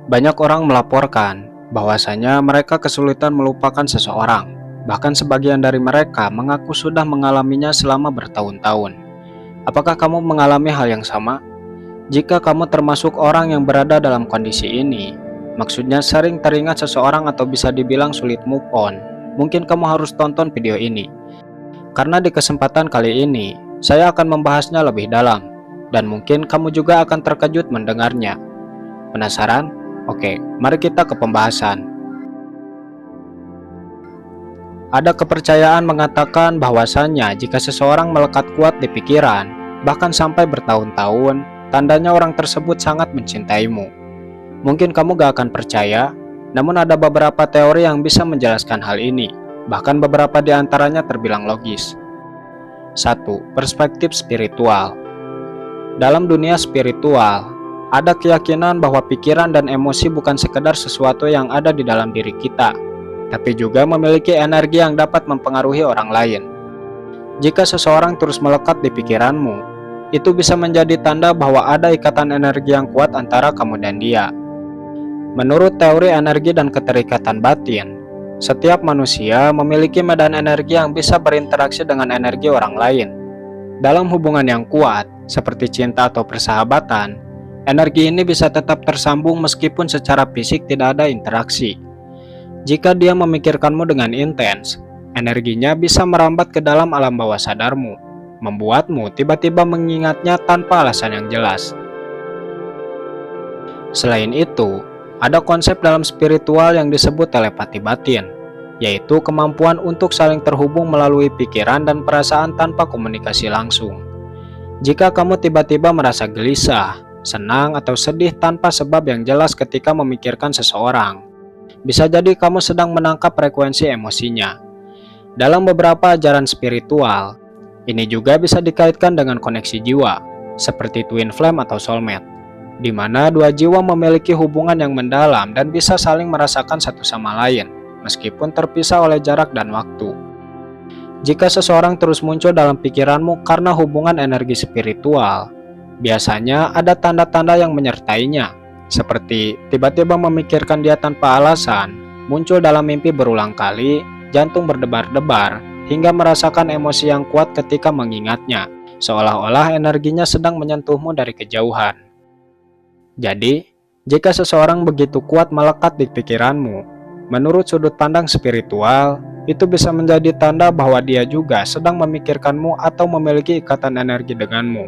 Banyak orang melaporkan bahwasanya mereka kesulitan melupakan seseorang. Bahkan sebagian dari mereka mengaku sudah mengalaminya selama bertahun-tahun. Apakah kamu mengalami hal yang sama? Jika kamu termasuk orang yang berada dalam kondisi ini, maksudnya sering teringat seseorang atau bisa dibilang sulit move on, mungkin kamu harus tonton video ini. Karena di kesempatan kali ini, saya akan membahasnya lebih dalam, dan mungkin kamu juga akan terkejut mendengarnya. Penasaran? Oke, mari kita ke pembahasan. Ada kepercayaan mengatakan bahwasannya jika seseorang melekat kuat di pikiran, bahkan sampai bertahun-tahun, tandanya orang tersebut sangat mencintaimu. Mungkin kamu gak akan percaya, namun ada beberapa teori yang bisa menjelaskan hal ini, bahkan beberapa di antaranya terbilang logis. 1. Perspektif spiritual. Dalam dunia spiritual, ada keyakinan bahwa pikiran dan emosi bukan sekedar sesuatu yang ada di dalam diri kita, tapi juga memiliki energi yang dapat mempengaruhi orang lain. Jika seseorang terus melekat di pikiranmu, itu bisa menjadi tanda bahwa ada ikatan energi yang kuat antara kamu dan dia. Menurut teori energi dan keterikatan batin, setiap manusia memiliki medan energi yang bisa berinteraksi dengan energi orang lain. Dalam hubungan yang kuat, seperti cinta atau persahabatan, energi ini bisa tetap tersambung meskipun secara fisik tidak ada interaksi. Jika dia memikirkanmu dengan intens, energinya bisa merambat ke dalam alam bawah sadarmu, membuatmu tiba-tiba mengingatnya tanpa alasan yang jelas. Selain itu, ada konsep dalam spiritual yang disebut telepati batin, yaitu kemampuan untuk saling terhubung melalui pikiran dan perasaan tanpa komunikasi langsung. Jika kamu tiba-tiba merasa gelisah, senang, atau sedih tanpa sebab yang jelas ketika memikirkan seseorang, bisa jadi kamu sedang menangkap frekuensi emosinya. Dalam beberapa ajaran spiritual, ini juga bisa dikaitkan dengan koneksi jiwa, seperti twin flame atau soulmate, di mana dua jiwa memiliki hubungan yang mendalam dan bisa saling merasakan satu sama lain, meskipun terpisah oleh jarak dan waktu. Jika seseorang terus muncul dalam pikiranmu karena hubungan energi spiritual, biasanya ada tanda-tanda yang menyertainya, seperti tiba-tiba memikirkan dia tanpa alasan, muncul dalam mimpi berulang kali, jantung berdebar-debar, hingga merasakan emosi yang kuat ketika mengingatnya, seolah-olah energinya sedang menyentuhmu dari kejauhan. Jadi, jika seseorang begitu kuat melekat di pikiranmu, menurut sudut pandang spiritual, itu bisa menjadi tanda bahwa dia juga sedang memikirkanmu atau memiliki ikatan energi denganmu.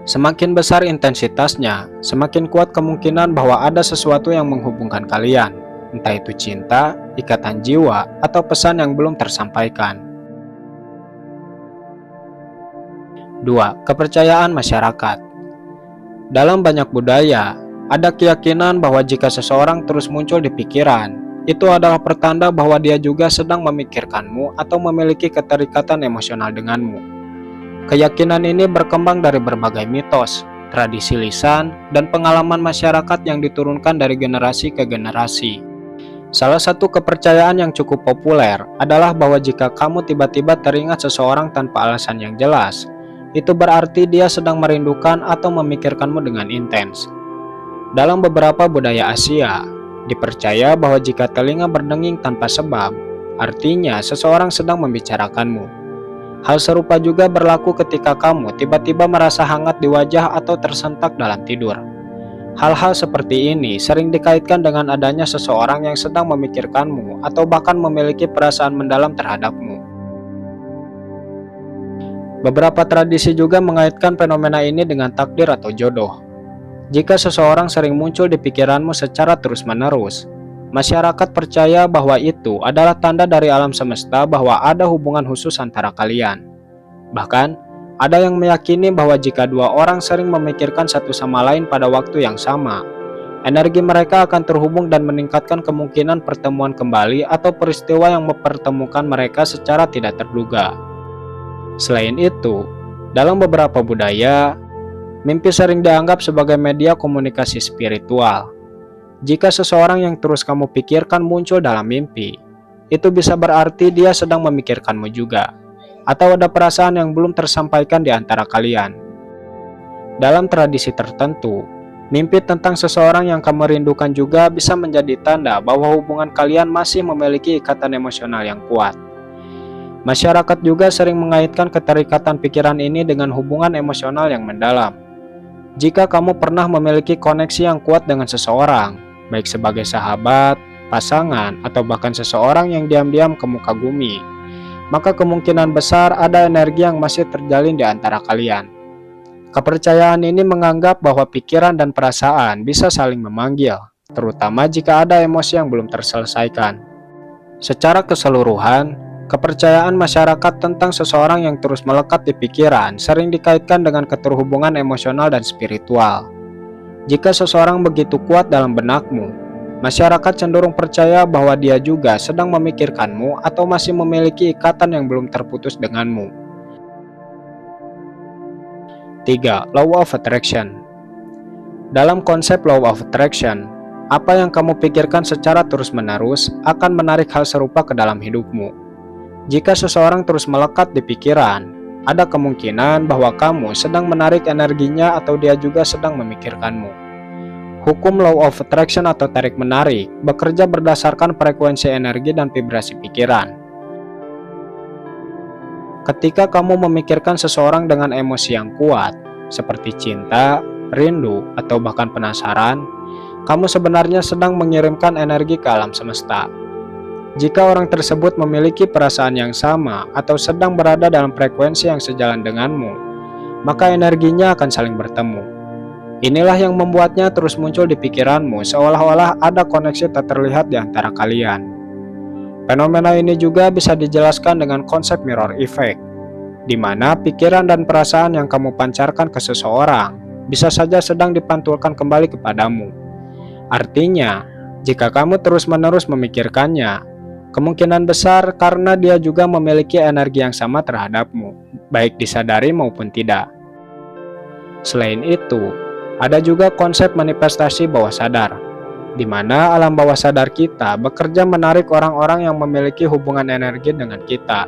Semakin besar intensitasnya, semakin kuat kemungkinan bahwa ada sesuatu yang menghubungkan kalian, entah itu cinta, ikatan jiwa, atau pesan yang belum tersampaikan. 2. Kepercayaan masyarakat. Dalam banyak budaya, ada keyakinan bahwa jika seseorang terus muncul di pikiran, itu adalah pertanda bahwa dia juga sedang memikirkanmu atau memiliki keterikatan emosional denganmu. Keyakinan ini berkembang dari berbagai mitos, tradisi lisan, dan pengalaman masyarakat yang diturunkan dari generasi ke generasi. Salah satu kepercayaan yang cukup populer adalah bahwa jika kamu tiba-tiba teringat seseorang tanpa alasan yang jelas, itu berarti dia sedang merindukan atau memikirkanmu dengan intens. Dalam beberapa budaya Asia, dipercaya bahwa jika telinga berdenging tanpa sebab, artinya seseorang sedang membicarakanmu. Hal serupa juga berlaku ketika kamu tiba-tiba merasa hangat di wajah atau tersentak dalam tidur. Hal-hal seperti ini sering dikaitkan dengan adanya seseorang yang sedang memikirkanmu atau bahkan memiliki perasaan mendalam terhadapmu. Beberapa tradisi juga mengaitkan fenomena ini dengan takdir atau jodoh. Jika seseorang sering muncul di pikiranmu secara terus-menerus, masyarakat percaya bahwa itu adalah tanda dari alam semesta bahwa ada hubungan khusus antara kalian. Bahkan, ada yang meyakini bahwa jika dua orang sering memikirkan satu sama lain pada waktu yang sama, energi mereka akan terhubung dan meningkatkan kemungkinan pertemuan kembali atau peristiwa yang mempertemukan mereka secara tidak terduga. Selain itu, dalam beberapa budaya, mimpi sering dianggap sebagai media komunikasi spiritual. Jika seseorang yang terus kamu pikirkan muncul dalam mimpi, itu bisa berarti dia sedang memikirkanmu juga, atau ada perasaan yang belum tersampaikan di antara kalian. Dalam tradisi tertentu, Mimpi tentang seseorang yang kamu rindukan juga bisa menjadi tanda bahwa hubungan kalian masih memiliki ikatan emosional yang kuat. Masyarakat juga sering mengaitkan keterikatan pikiran ini dengan hubungan emosional yang mendalam. Jika kamu pernah memiliki koneksi yang kuat dengan seseorang, baik sebagai sahabat, pasangan, atau bahkan seseorang yang diam-diam kamu kagumi, maka kemungkinan besar ada energi yang masih terjalin di antara kalian. Kepercayaan ini menganggap bahwa pikiran dan perasaan bisa saling memanggil, terutama jika ada emosi yang belum terselesaikan. Secara keseluruhan, kepercayaan masyarakat tentang seseorang yang terus melekat di pikiran sering dikaitkan dengan keterhubungan emosional dan spiritual. Jika seseorang begitu kuat dalam benakmu, masyarakat cenderung percaya bahwa dia juga sedang memikirkanmu atau masih memiliki ikatan yang belum terputus denganmu. 3. Law of Attraction. Dalam konsep Law of Attraction, apa yang kamu pikirkan secara terus-menerus akan menarik hal serupa ke dalam hidupmu. Jika seseorang terus melekat di pikiran, ada kemungkinan bahwa kamu sedang menarik energinya atau dia juga sedang memikirkanmu. Hukum Law of Attraction atau tarik-menarik bekerja berdasarkan frekuensi energi dan vibrasi pikiran. Ketika kamu memikirkan seseorang dengan emosi yang kuat, seperti cinta, rindu, atau bahkan penasaran, kamu sebenarnya sedang mengirimkan energi ke alam semesta. Jika orang tersebut memiliki perasaan yang sama atau sedang berada dalam frekuensi yang sejalan denganmu, maka energinya akan saling bertemu. Inilah yang membuatnya terus muncul di pikiranmu seolah-olah ada koneksi tak terlihat di antara kalian. Fenomena ini juga bisa dijelaskan dengan konsep mirror effect, di mana pikiran dan perasaan yang kamu pancarkan ke seseorang bisa saja sedang dipantulkan kembali kepadamu. Artinya, jika kamu terus-menerus memikirkannya, kemungkinan besar karena dia juga memiliki energi yang sama terhadapmu, baik disadari maupun tidak. Selain itu, ada juga konsep manifestasi bawah sadar, di mana alam bawah sadar kita bekerja menarik orang-orang yang memiliki hubungan energi dengan kita.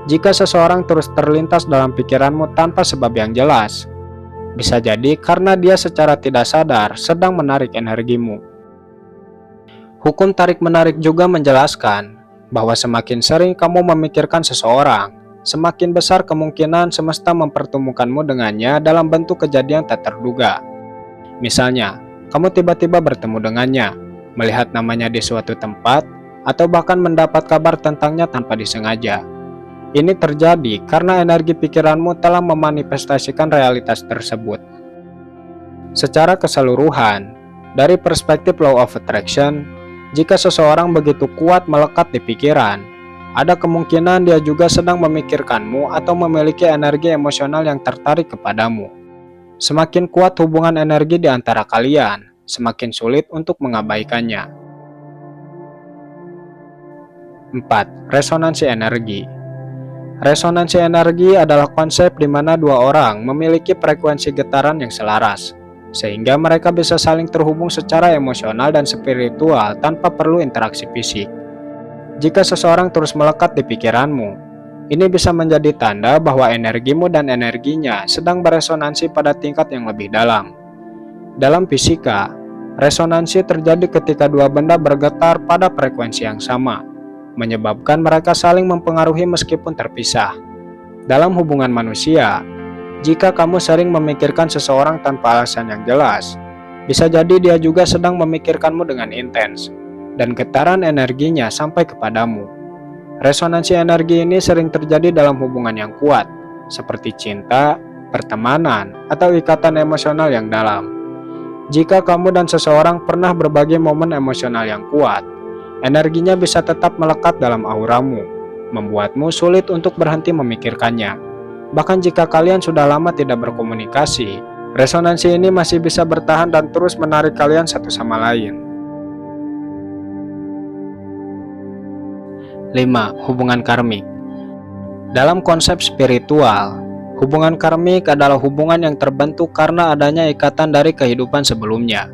Jika seseorang terus terlintas dalam pikiranmu tanpa sebab yang jelas, bisa jadi karena dia secara tidak sadar sedang menarik energimu. Hukum tarik-menarik juga menjelaskan bahwa semakin sering kamu memikirkan seseorang, semakin besar kemungkinan semesta mempertemukanmu dengannya dalam bentuk kejadian tak terduga. Misalnya, kamu tiba-tiba bertemu dengannya, melihat namanya di suatu tempat, atau bahkan mendapat kabar tentangnya tanpa disengaja. Ini terjadi karena energi pikiranmu telah memanifestasikan realitas tersebut. Secara keseluruhan, dari perspektif Law of Attraction, jika seseorang begitu kuat melekat di pikiran, ada kemungkinan dia juga sedang memikirkanmu atau memiliki energi emosional yang tertarik kepadamu. Semakin kuat hubungan energi di antara kalian, semakin sulit untuk mengabaikannya. 4. Resonansi energi. Resonansi energi adalah konsep di mana dua orang memiliki frekuensi getaran yang selaras, sehingga mereka bisa saling terhubung secara emosional dan spiritual tanpa perlu interaksi fisik. Jika seseorang terus melekat di pikiranmu, ini bisa menjadi tanda bahwa energimu dan energinya sedang beresonansi pada tingkat yang lebih dalam. Dalam fisika, resonansi terjadi ketika dua benda bergetar pada frekuensi yang sama, menyebabkan mereka saling mempengaruhi meskipun terpisah. Dalam hubungan manusia, jika kamu sering memikirkan seseorang tanpa alasan yang jelas, bisa jadi dia juga sedang memikirkanmu dengan intens, dan getaran energinya sampai kepadamu. Resonansi energi ini sering terjadi dalam hubungan yang kuat, seperti cinta, pertemanan, atau ikatan emosional yang dalam. Jika kamu dan seseorang pernah berbagi momen emosional yang kuat, energinya bisa tetap melekat dalam auramu, membuatmu sulit untuk berhenti memikirkannya. Bahkan jika kalian sudah lama tidak berkomunikasi, resonansi ini masih bisa bertahan dan terus menarik kalian satu sama lain. 5. Hubungan karmik. Dalam konsep spiritual, hubungan karmik adalah hubungan yang terbentuk karena adanya ikatan dari kehidupan sebelumnya.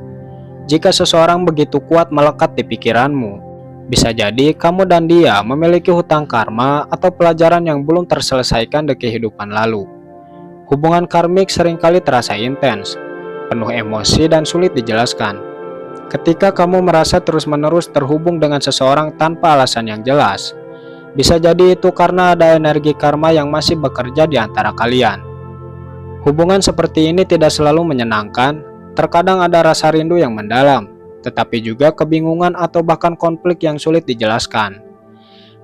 Jika seseorang begitu kuat melekat di pikiranmu, bisa jadi kamu dan dia memiliki hutang karma atau pelajaran yang belum terselesaikan di kehidupan lalu. Hubungan karmik seringkali terasa intens, penuh emosi dan sulit dijelaskan. Ketika kamu merasa terus-menerus terhubung dengan seseorang tanpa alasan yang jelas, bisa jadi itu karena ada energi karma yang masih bekerja di antara kalian. Hubungan seperti ini tidak selalu menyenangkan, terkadang ada rasa rindu yang mendalam, tetapi juga kebingungan atau bahkan konflik yang sulit dijelaskan.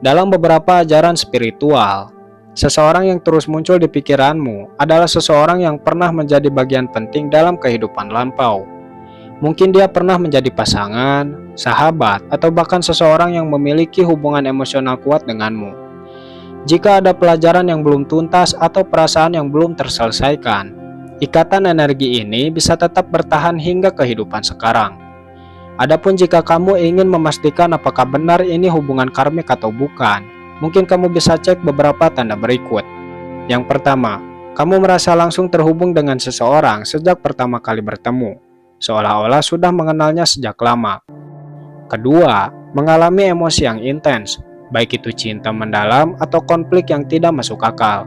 Dalam beberapa ajaran spiritual, seseorang yang terus muncul di pikiranmu adalah seseorang yang pernah menjadi bagian penting dalam kehidupan lampau. Mungkin dia pernah menjadi pasangan, sahabat, atau bahkan seseorang yang memiliki hubungan emosional kuat denganmu. Jika ada pelajaran yang belum tuntas atau perasaan yang belum terselesaikan, ikatan energi ini bisa tetap bertahan hingga kehidupan sekarang. Adapun jika kamu ingin memastikan apakah benar ini hubungan karmik atau bukan, mungkin kamu bisa cek beberapa tanda berikut. Yang pertama, kamu merasa langsung terhubung dengan seseorang sejak pertama kali bertemu, seolah-olah sudah mengenalnya sejak lama. Kedua, mengalami emosi yang intens, baik itu cinta mendalam atau konflik yang tidak masuk akal.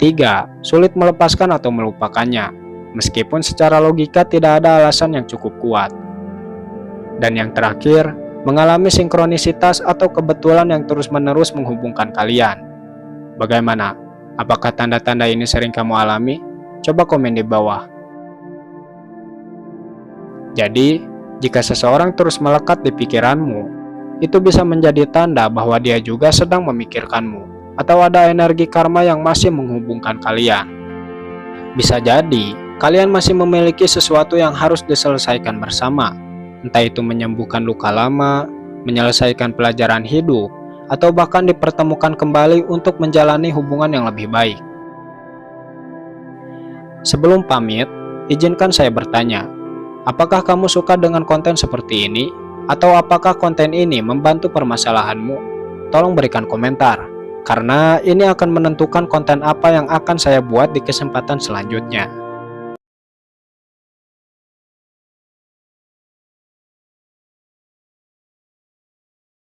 Tiga, sulit melepaskan atau melupakannya, meskipun secara logika tidak ada alasan yang cukup kuat. Dan yang terakhir, mengalami sinkronisitas atau kebetulan yang terus-menerus menghubungkan kalian. Bagaimana? Apakah tanda-tanda ini sering kamu alami? Coba komen di bawah. Jadi, jika seseorang terus melekat di pikiranmu, itu bisa menjadi tanda bahwa dia juga sedang memikirkanmu, atau ada energi karma yang masih menghubungkan kalian. Bisa jadi, kalian masih memiliki sesuatu yang harus diselesaikan bersama, entah itu menyembuhkan luka lama, menyelesaikan pelajaran hidup, atau bahkan dipertemukan kembali untuk menjalani hubungan yang lebih baik. Sebelum pamit, izinkan saya bertanya, apakah kamu suka dengan konten seperti ini? Atau apakah konten ini membantu permasalahanmu? Tolong berikan komentar, karena ini akan menentukan konten apa yang akan saya buat di kesempatan selanjutnya.